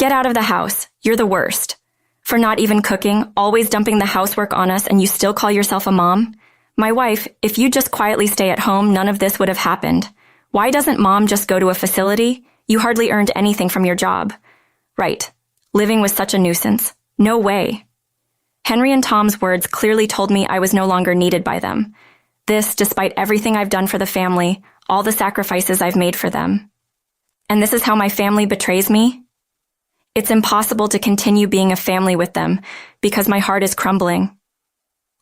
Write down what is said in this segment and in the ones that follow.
Get out of the house. You're the worst. For not even cooking, always dumping the housework on us, and you still call yourself a mom? My wife, if you just quietly stay at home, none of this would have happened. Why doesn't mom just go to a facility? You hardly earned anything from your job. Right. Living was such a nuisance. No way. Henry and Tom's words clearly told me I was no longer needed by them. This, despite everything I've done for the family, all the sacrifices I've made for them. And this is how my family betrays me? It's impossible to continue being a family with them because my heart is crumbling.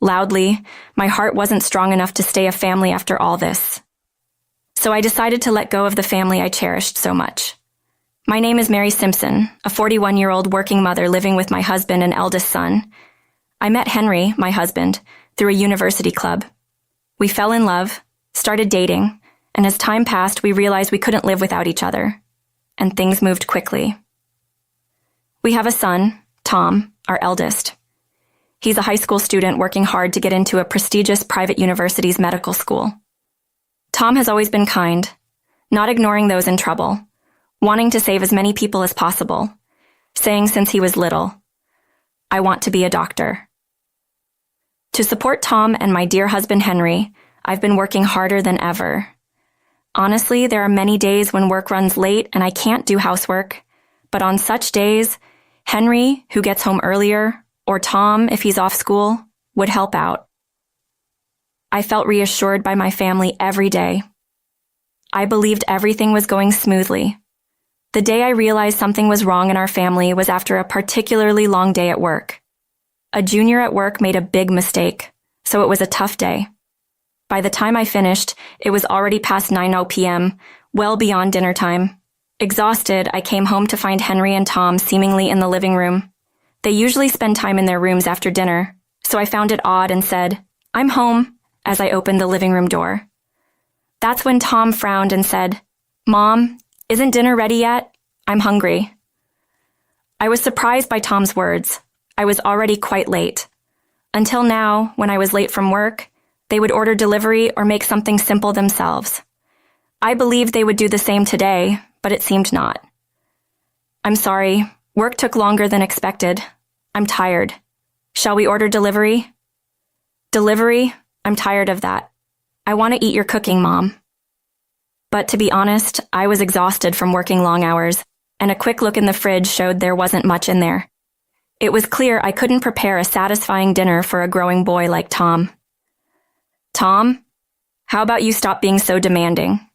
Loudly, my heart wasn't strong enough to stay a family after all this. So I decided to let go of the family I cherished so much. My name is Mary Simpson, a 41-year-old working mother living with my husband and eldest son. I met Henry, my husband, through a university club. We fell in love, started dating, and as time passed, we realized we couldn't live without each other. And things moved quickly. We have a son, Tom, our eldest. He's a high school student working hard to get into a prestigious private university's medical school. Tom has always been kind, not ignoring those in trouble, wanting to save as many people as possible, saying since he was little, "I want to be a doctor." To support Tom and my dear husband Henry, I've been working harder than ever. Honestly, there are many days when work runs late and I can't do housework, but on such days, Henry, who gets home earlier, or Tom, if he's off school, would help out. I felt reassured by my family every day. I believed everything was going smoothly. The day I realized something was wrong in our family was after a particularly long day at work. A junior at work made a big mistake, so it was a tough day. By the time I finished, it was already past 9 p.m., well beyond dinner time. Exhausted, I came home to find Henry and Tom seemingly in the living room. They usually spend time in their rooms after dinner, so I found it odd and said, "I'm home," as I opened the living room door. That's when Tom frowned and said, "Mom, isn't dinner ready yet? I'm hungry." I was surprised by Tom's words. I was already quite late. Until now, when I was late from work, they would order delivery or make something simple themselves. I believed they would do the same today, but it seemed not. "I'm sorry. Work took longer than expected. I'm tired. Shall we order delivery?" "Delivery? I'm tired of that. I want to eat your cooking, Mom." But to be honest, I was exhausted from working long hours, and a quick look in the fridge showed there wasn't much in there. It was clear I couldn't prepare a satisfying dinner for a growing boy like Tom. "Tom, how about you stop being so demanding?"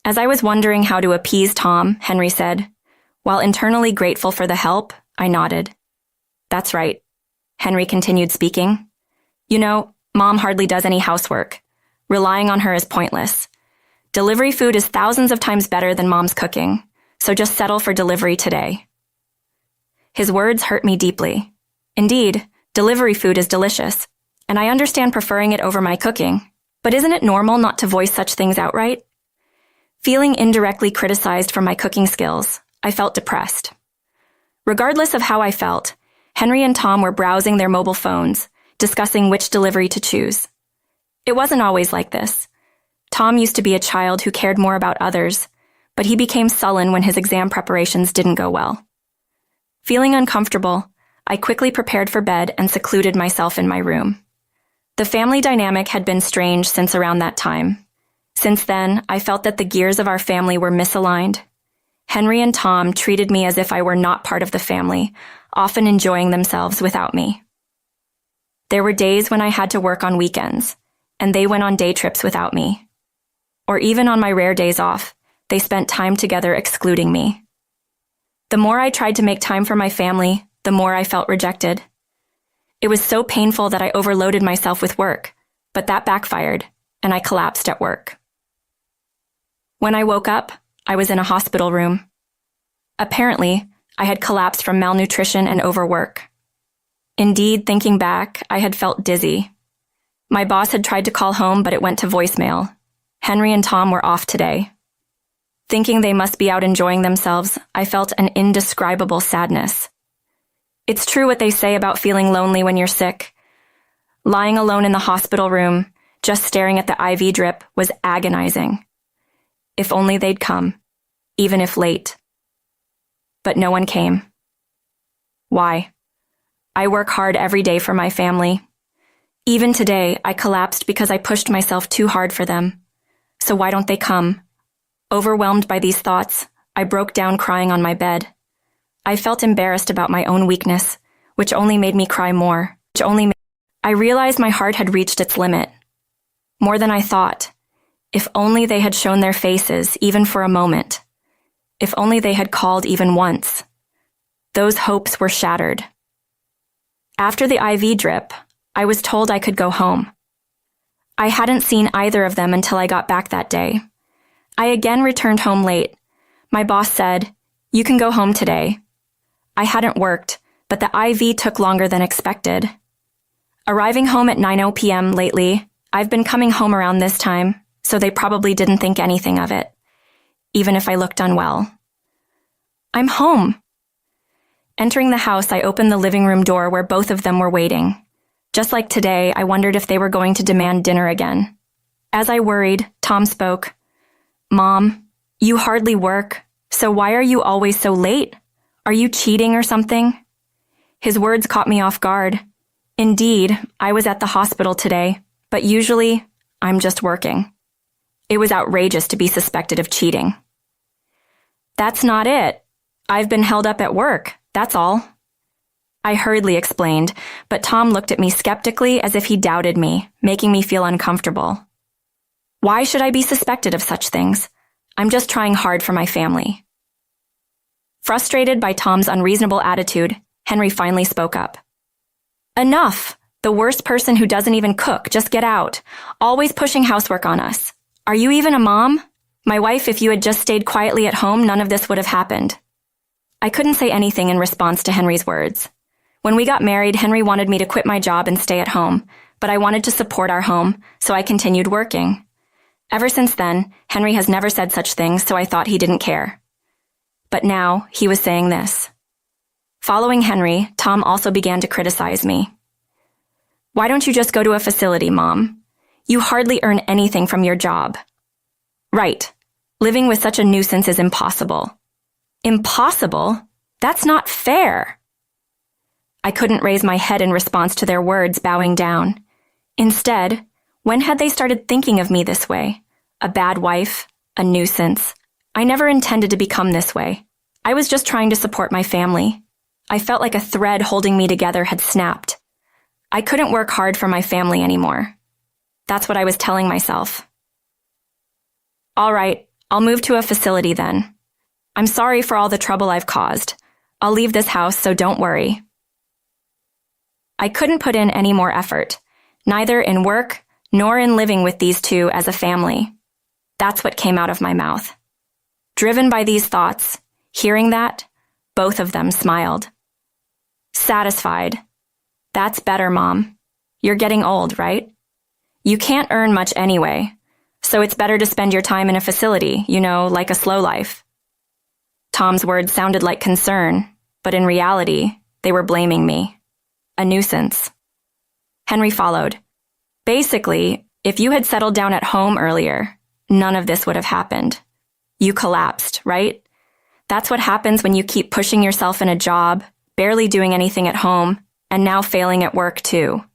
As I was wondering how to appease Tom, Henry said, while internally grateful for the help, I nodded. "That's right." Henry continued speaking. "You know, Mom hardly does any housework. Relying on her is pointless. Delivery food is thousands of times better than Mom's cooking, so just settle for delivery today." His words hurt me deeply. Indeed, delivery food is delicious, and I understand preferring it over my cooking, but isn't it normal not to voice such things outright? Feeling indirectly criticized for my cooking skills, I felt depressed. Regardless of how I felt, Henry and Tom were browsing their mobile phones, discussing which delivery to choose. It wasn't always like this. Tom used to be a child who cared more about others, but he became sullen when his exam preparations didn't go well. Feeling uncomfortable, I quickly prepared for bed and secluded myself in my room. The family dynamic had been strange since around that time. Since then, I felt that the gears of our family were misaligned. Henry and Tom treated me as if I were not part of the family, often enjoying themselves without me. There were days when I had to work on weekends, and they went on day trips without me. Or even on my rare days off, they spent time together excluding me. The more I tried to make time for my family, the more I felt rejected. It was so painful that I overloaded myself with work, but that backfired, and I collapsed at work. When I woke up, I was in a hospital room. Apparently, I had collapsed from malnutrition and overwork. Indeed, thinking back, I had felt dizzy. My boss had tried to call home, but it went to voicemail. Henry and Tom were off today. Thinking they must be out enjoying themselves, I felt an indescribable sadness. It's true what they say about feeling lonely when you're sick. Lying alone in the hospital room, just staring at the IV drip, was agonizing. If only they'd come, even if late. but no one came. Why? I work hard every day for my family. Even today, I collapsed because I pushed myself too hard for them. So why don't they come? Overwhelmed by these thoughts, I broke down crying on my bed. I felt embarrassed about my own weakness, which only made me cry more. I realized my heart had reached its limit. More than I thought. If only they had shown their faces, even for a moment. If only they had called even once. Those hopes were shattered. After the IV drip, I was told I could go home. I hadn't seen either of them until I got back that day. I again returned home late. My boss said, "You can go home today." I hadn't worked, but the IV took longer than expected. Arriving home at 9 p.m. lately, I've been coming home around this time, so they probably didn't think anything of it, even if I looked unwell. I'm home. Entering the house, I opened the living room door where both of them were waiting. Just like today, I wondered if they were going to demand dinner again. As I worried, Tom spoke. "Mom, you hardly work, so why are you always so late? Are you cheating or something?" His words caught me off guard. Indeed, I was at the hospital today, but usually, I'm just working. It was outrageous to be suspected of cheating. "That's not it. I've been held up at work, that's all." I hurriedly explained, but Tom looked at me skeptically as if he doubted me, making me feel uncomfortable. Why should I be suspected of such things? I'm just trying hard for my family. Frustrated by Tom's unreasonable attitude, Henry finally spoke up. "Enough! The worst person who doesn't even cook, just get out. Always pushing housework on us. Are you even a mom? My wife, if you had just stayed quietly at home, none of this would have happened." I couldn't say anything in response to Henry's words. When we got married, Henry wanted me to quit my job and stay at home, but I wanted to support our home, so I continued working. Ever since then, Henry has never said such things, so I thought he didn't care. But now, he was saying this. Following Henry, Tom also began to criticize me. "Why don't you just go to a facility, Mom? You hardly earn anything from your job." "Right. Living with such a nuisance is impossible." "Impossible? That's not fair." I couldn't raise my head in response to their words, bowing down. Instead, when had they started thinking of me this way? A bad wife? A nuisance? I never intended to become this way. I was just trying to support my family. I felt like a thread holding me together had snapped. I couldn't work hard for my family anymore. That's what I was telling myself. "All right, I'll move to a facility then. I'm sorry for all the trouble I've caused. I'll leave this house, so don't worry." I couldn't put in any more effort, neither in work nor in living with these two as a family. That's what came out of my mouth. Driven by these thoughts, hearing that, both of them smiled. Satisfied. "That's better, Mom. You're getting old, right? You can't earn much anyway, so it's better to spend your time in a facility, like a slow life." Tom's words sounded like concern, but in reality, they were blaming me. A nuisance. Henry followed. "Basically, if you had settled down at home earlier, none of this would have happened. You collapsed, right? That's what happens when you keep pushing yourself in a job, barely doing anything at home, and now failing at work too."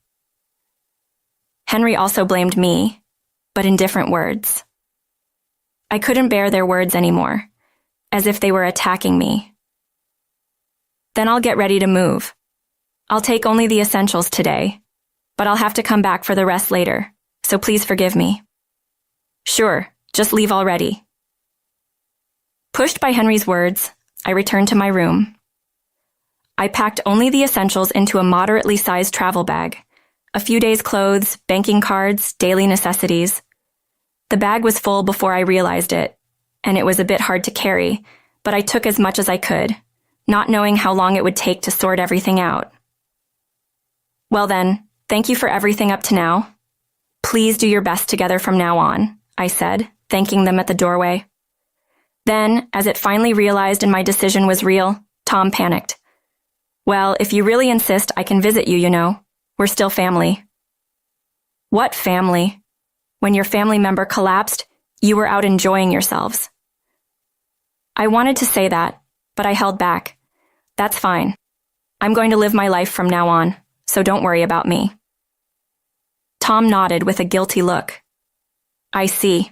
Henry also blamed me, but in different words. I couldn't bear their words anymore, as if they were attacking me. "Then I'll get ready to move. I'll take only the essentials today, but I'll have to come back for the rest later, so please forgive me." "Sure, just leave already." Pushed by Henry's words, I returned to my room. I packed only the essentials into a moderately sized travel bag, a few days' clothes, banking cards, daily necessities. The bag was full before I realized it, and it was a bit hard to carry, but I took as much as I could, not knowing how long it would take to sort everything out. "Well then, thank you for everything up to now. Please do your best together from now on," I said, thanking them at the doorway. Then, as it finally realized and my decision was real, Tom panicked. "Well, if you really insist, I can visit you, We're still family." "What family? When your family member collapsed, you were out enjoying yourselves." I wanted to say that, but I held back. That's fine. I'm going to live my life from now on, so don't worry about me. Tom nodded with a guilty look. I see.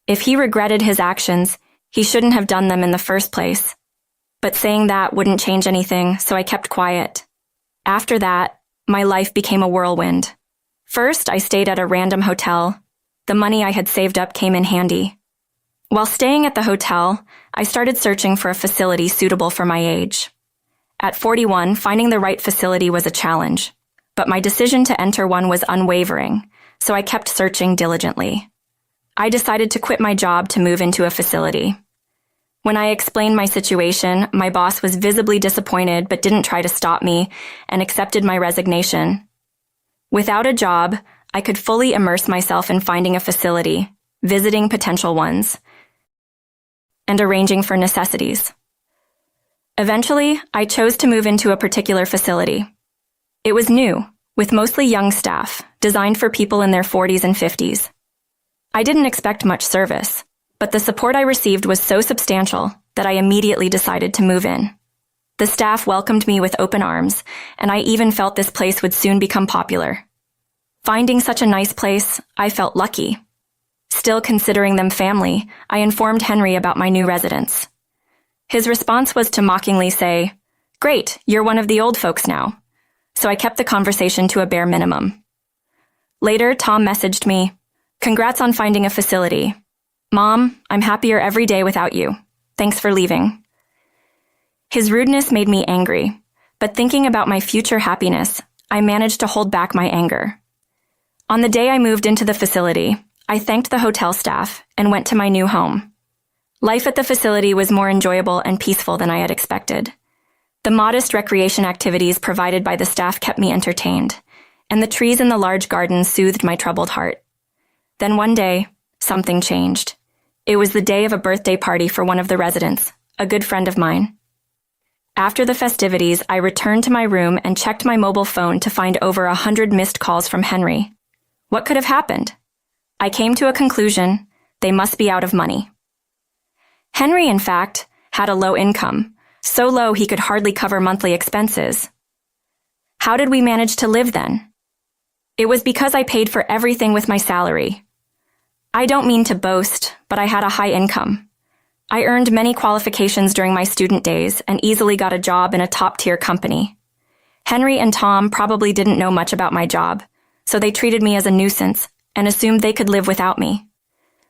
If he regretted his actions, he shouldn't have done them in the first place. But saying that wouldn't change anything, so I kept quiet. After that, my life became a whirlwind. First, I stayed at a random hotel. The money I had saved up came in handy. While staying at the hotel, I started searching for a facility suitable for my age. At 41, finding the right facility was a challenge, but my decision to enter one was unwavering, so I kept searching diligently. I decided to quit my job to move into a facility. When I explained my situation, my boss was visibly disappointed but didn't try to stop me and accepted my resignation. Without a job, I could fully immerse myself in finding a facility, visiting potential ones, and arranging for necessities. Eventually, I chose to move into a particular facility. It was new, with mostly young staff, designed for people in their 40s and 50s. I didn't expect much service, but the support I received was so substantial that I immediately decided to move in. The staff welcomed me with open arms, and I even felt this place would soon become popular. Finding such a nice place, I felt lucky. Still considering them family, I informed Henry about my new residence. His response was to mockingly say, "Great, you're one of the old folks now." So I kept the conversation to a bare minimum. Later, Tom messaged me, "Congrats on finding a facility. Mom, I'm happier every day without you. Thanks for leaving." His rudeness made me angry, but thinking about my future happiness, I managed to hold back my anger. On the day I moved into the facility, I thanked the hotel staff and went to my new home. Life at the facility was more enjoyable and peaceful than I had expected. The modest recreation activities provided by the staff kept me entertained, and the trees in the large garden soothed my troubled heart. Then one day, something changed. It was the day of a birthday party for one of the residents, a good friend of mine. After the festivities, I returned to my room and checked my mobile phone to find over 100 missed calls from Henry. What could have happened? I came to a conclusion: they must be out of money. Henry, in fact, had a low income, so low he could hardly cover monthly expenses. How did we manage to live then? It was because I paid for everything with my salary. I don't mean to boast, but I had a high income. I earned many qualifications during my student days and easily got a job in a top-tier company. Henry and Tom probably didn't know much about my job, so they treated me as a nuisance and assumed they could live without me.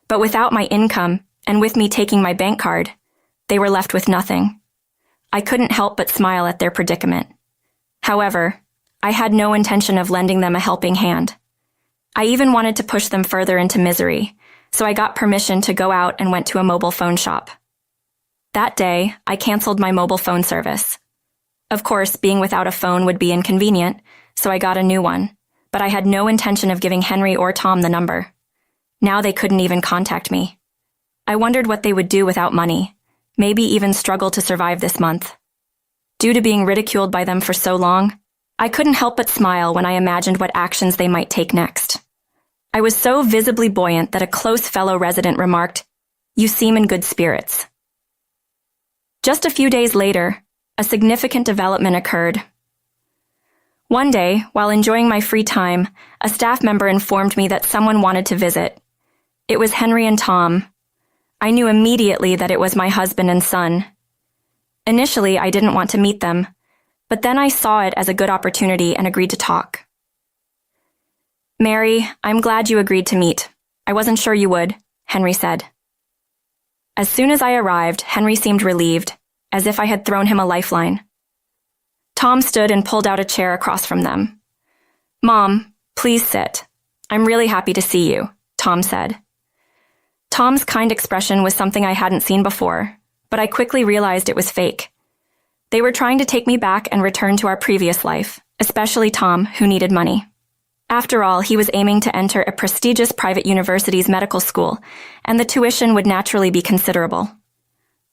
But without my income, and with me taking my bank card, they were left with nothing. I couldn't help but smile at their predicament. However, I had no intention of lending them a helping hand. I even wanted to push them further into misery, so I got permission to go out and went to a mobile phone shop. That day, I canceled my mobile phone service. Of course, being without a phone would be inconvenient, so I got a new one, but I had no intention of giving Henry or Tom the number. Now they couldn't even contact me. I wondered what they would do without money, maybe even struggle to survive this month. Due to being ridiculed by them for so long, I couldn't help but smile when I imagined what actions they might take next. I was so visibly buoyant that a close fellow resident remarked, "You seem in good spirits." Just a few days later, a significant development occurred. One day, while enjoying my free time, a staff member informed me that someone wanted to visit. It was Henry and Tom. I knew immediately that it was my husband and son. Initially, I didn't want to meet them, but then I saw it as a good opportunity and agreed to talk. "Mary, I'm glad you agreed to meet. I wasn't sure you would," Henry said. As soon as I arrived, Henry seemed relieved, as if I had thrown him a lifeline. Tom stood and pulled out a chair across from them. "Mom, please sit. I'm really happy to see you," Tom said. Tom's kind expression was something I hadn't seen before, but I quickly realized it was fake. They were trying to take me back and return to our previous life, especially Tom, who needed money. After all, he was aiming to enter a prestigious private university's medical school, and the tuition would naturally be considerable.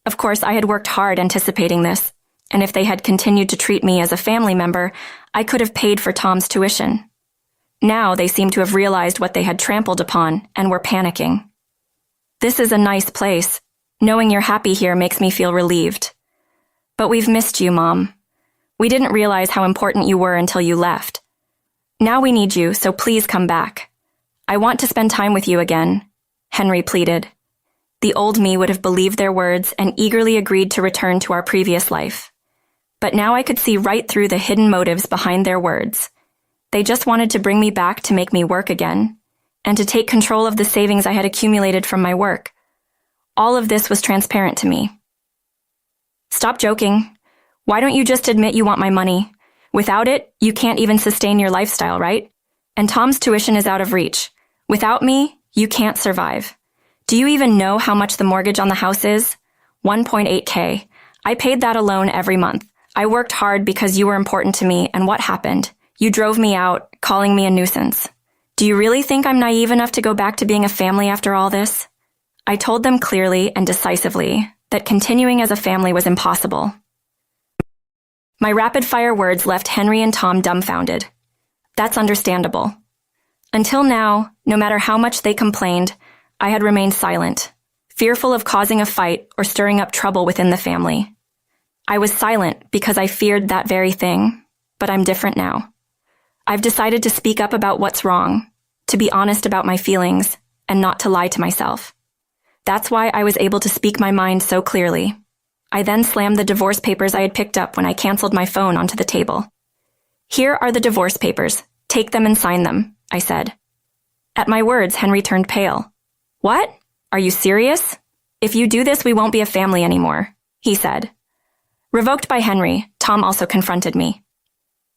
Of course, I had worked hard anticipating this, and if they had continued to treat me as a family member, I could have paid for Tom's tuition. Now they seemed to have realized what they had trampled upon and were panicking. "This is a nice place. Knowing you're happy here makes me feel relieved. But we've missed you, Mom. We didn't realize how important you were until you left. Now we need you, so please come back. I want to spend time with you again, Henry pleaded. The old me would have believed their words and eagerly agreed to return to our previous life. But now I could see right through the hidden motives behind their words. They just wanted to bring me back to make me work again, and to take control of the savings I had accumulated from my work. All of this was transparent to me. Stop joking. Why don't you just admit you want my money? Without it, you can't even sustain your lifestyle, right? And Tom's tuition is out of reach. Without me, you can't survive. Do you even know how much the mortgage on the house is? $1.8K. I paid that alone every month. I worked hard because you were important to me, and what happened? You drove me out, calling me a nuisance. Do you really think I'm naive enough to go back to being a family after all this? I told them clearly and decisively that continuing as a family was impossible. My rapid-fire words left Henry and Tom dumbfounded. That's understandable. Until now, no matter how much they complained, I had remained silent, fearful of causing a fight or stirring up trouble within the family. I was silent because I feared that very thing, but I'm different now. I've decided to speak up about what's wrong, to be honest about my feelings, and not to lie to myself. That's why I was able to speak my mind so clearly. I then slammed the divorce papers I had picked up when I canceled my phone onto the table. Here are the divorce papers. Take them and sign them, I said. At my words, Henry turned pale. What? Are you serious? If you do this, we won't be a family anymore, he said. Revoked by Henry, Tom also confronted me.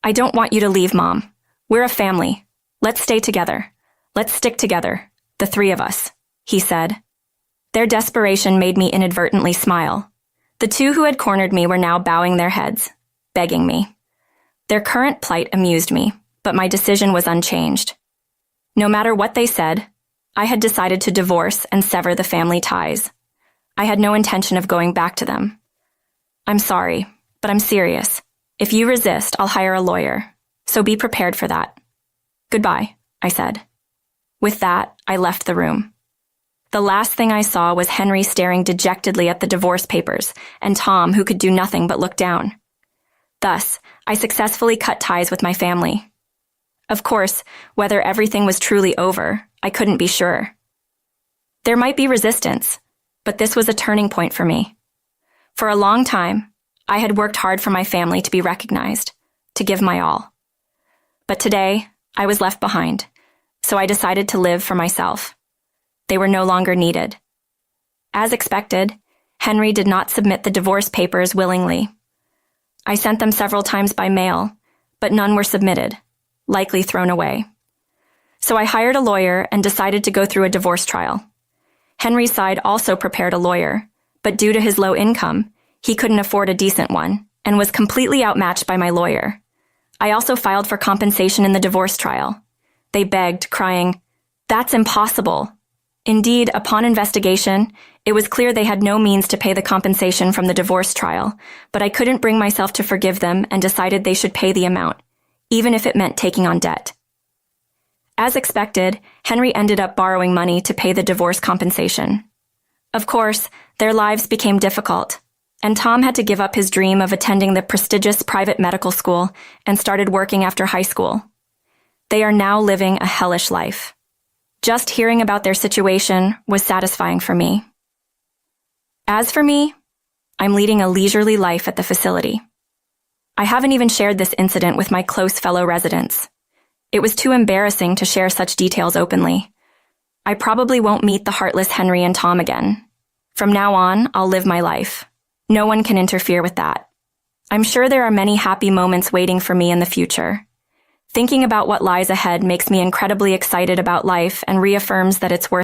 I don't want you to leave, Mom. We're a family. Let's stay together. Let's stick together, the three of us, he said. Their desperation made me inadvertently smile. The two who had cornered me were now bowing their heads, begging me. Their current plight amused me, but my decision was unchanged. No matter what they said, I had decided to divorce and sever the family ties. I had no intention of going back to them. I'm sorry, but I'm serious. If you resist, I'll hire a lawyer, so be prepared for that. Goodbye, I said. With that, I left the room. The last thing I saw was Henry staring dejectedly at the divorce papers, and Tom, who could do nothing but look down. Thus, I successfully cut ties with my family. Of course, whether everything was truly over, I couldn't be sure. There might be resistance, but this was a turning point for me. For a long time, I had worked hard for my family to be recognized, to give my all. But today, I was left behind, so I decided to live for myself. They were no longer needed. As expected, Henry did not submit the divorce papers willingly. I sent them several times by mail, but none were submitted, likely thrown away. So I hired a lawyer and decided to go through a divorce trial. Henry's side also prepared a lawyer, but due to his low income, he couldn't afford a decent one and was completely outmatched by my lawyer. I also filed for compensation in the divorce trial. They begged, crying, "That's impossible." Indeed, upon investigation, it was clear they had no means to pay the compensation from the divorce trial, but I couldn't bring myself to forgive them and decided they should pay the amount, even if it meant taking on debt. As expected, Henry ended up borrowing money to pay the divorce compensation. Of course, their lives became difficult, and Tom had to give up his dream of attending the prestigious private medical school and started working after high school. They are now living a hellish life. Just hearing about their situation was satisfying for me. As for me, I'm leading a leisurely life at the facility. I haven't even shared this incident with my close fellow residents. It was too embarrassing to share such details openly. I probably won't meet the heartless Henry and Tom again. From now on, I'll live my life. No one can interfere with that. I'm sure there are many happy moments waiting for me in the future. Thinking about what lies ahead makes me incredibly excited about life and reaffirms that it's worth